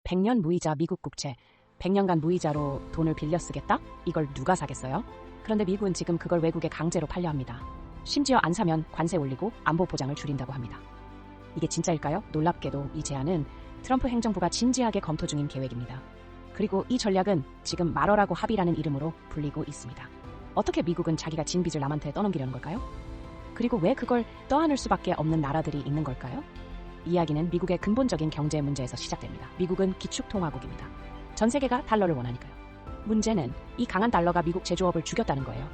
100년 무이자 미국 국채, 100년간 무이자로 돈을 빌려 쓰겠다? 이걸 누가 사겠어요? 그런데 미국은 지금 그걸 외국에 강제로 팔려 합니다. 심지어 안 사면 관세 올리고 안보 보장을 줄인다고 합니다. 이게 진짜일까요? 놀랍게도 이 제안은 트럼프 행정부가 진지하게 검토 중인 계획입니다. 그리고 이 전략은 지금 말어라고 합의라는 이름으로 불리고 있습니다. 어떻게 미국은 자기가 진 빚을 남한테 떠넘기려는 걸까요? 그리고 왜 그걸 떠안을 수밖에 없는 나라들이 있는 걸까요? 이야기는 미국의 근본적인 경제 문제에서 시작됩니다. 미국은 기축통화국입니다. 전 세계가 달러를 원하니까요. 문제는 이 강한 달러가 미국 제조업을 죽였다는 거예요.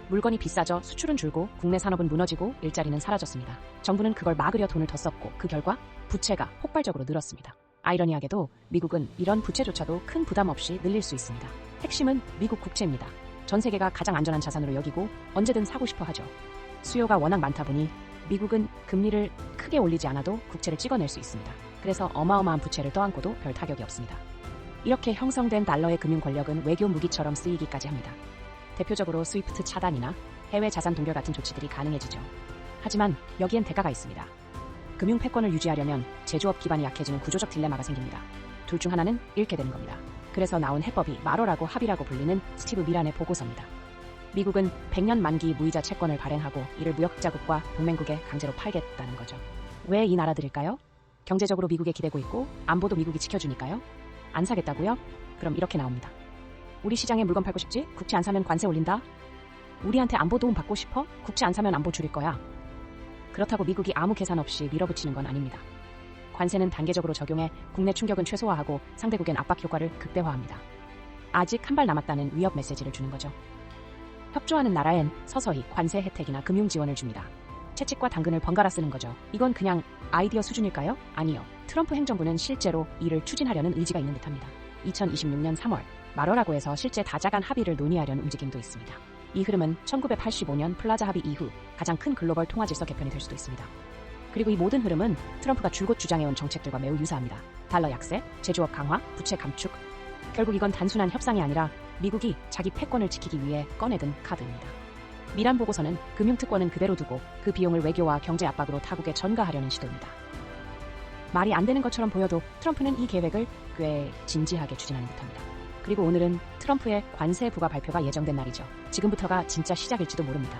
물건이 비싸져 수출은 줄고 국내 산업은 무너지고 일자리는 사라졌습니다. 정부는 그걸 막으려 돈을 더 썼고 그 결과 부채가 폭발적으로 늘었습니다. 아이러니하게도 미국은 이런 부채조차도 큰 부담 없이 늘릴 수 있습니다. 핵심은 미국 국채입니다. 전 세계가 가장 안전한 자산으로 여기고 언제든 사고 싶어 하죠. 수요가 워낙 많다 보니 미국은 금리를 크게 올리지 않아도 국채를 찍어낼 수 있습니다. 그래서 어마어마한 부채를 떠안고도 별 타격이 없습니다. 이렇게 형성된 달러의 금융 권력은 외교 무기처럼 쓰이기까지 합니다. 대표적으로 스위프트 차단이나 해외 자산 동결 같은 조치들이 가능해지죠. 하지만 여기엔 대가가 있습니다. 금융 패권을 유지하려면 제조업 기반이 약해지는 구조적 딜레마가 생깁니다. 둘 중 하나는 잃게 되는 겁니다. 그래서 나온 해법이 마로라고 합의라고 불리는 스티브 미란의 보고서입니다. 미국은 100년 만기 무이자 채권을 발행하고 이를 무역자국과 동맹국에 강제로 팔겠다는 거죠. 왜 이 나라들일까요? 경제적으로 미국에 기대고 있고 안보도 미국이 지켜주니까요. 안 사겠다고요? 그럼 이렇게 나옵니다. 우리 시장에 물건 팔고 싶지? 국채 안 사면 관세 올린다? 우리한테 안보 도움 받고 싶어? 국채 안 사면 안보 줄일 거야. 그렇다고 미국이 아무 계산 없이 밀어붙이는 건 아닙니다. 관세는 단계적으로 적용해 국내 충격은 최소화하고 상대국엔 압박 효과를 극대화합니다. 아직 한 발 남았다는 위협 메시지를 주는 거죠. 협조하는 나라엔 서서히 관세 혜택이나 금융 지원을 줍니다. 채찍과 당근을 번갈아 쓰는 거죠. 이건 그냥 아이디어 수준일까요? 아니요. 트럼프 행정부는 실제로 이를 추진하려는 의지가 있는 듯합니다. 2026년 3월 마러라고 해서 실제 다자간 합의를 논의하려는 움직임도 있습니다. 이 흐름은 1985년 플라자 합의 이후 가장 큰 글로벌 통화 질서 개편이 될 수도 있습니다. 그리고 이 모든 흐름은 트럼프가 줄곧 주장해온 정책들과 매우 유사합니다. 달러 약세, 제조업 강화, 부채 감축. 결국 이건 단순한 협상이 아니라 미국이 자기 패권을 지키기 위해 꺼내든 카드입니다. 미란 보고서는 금융특권은 그대로 두고 그 비용을 외교와 경제 압박으로 타국에 전가하려는 시도입니다. 말이 안 되는 것처럼 보여도 트럼프는 이 계획을 꽤 진지하게 추진하는 듯합니다. 그리고 오늘은 트럼프의 관세 부과 발표가 예정된 날이죠. 지금부터가 진짜 시작일지도 모릅니다.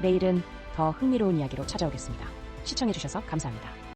내일은 더 흥미로운 이야기로 찾아오겠습니다. 시청해주셔서 감사합니다.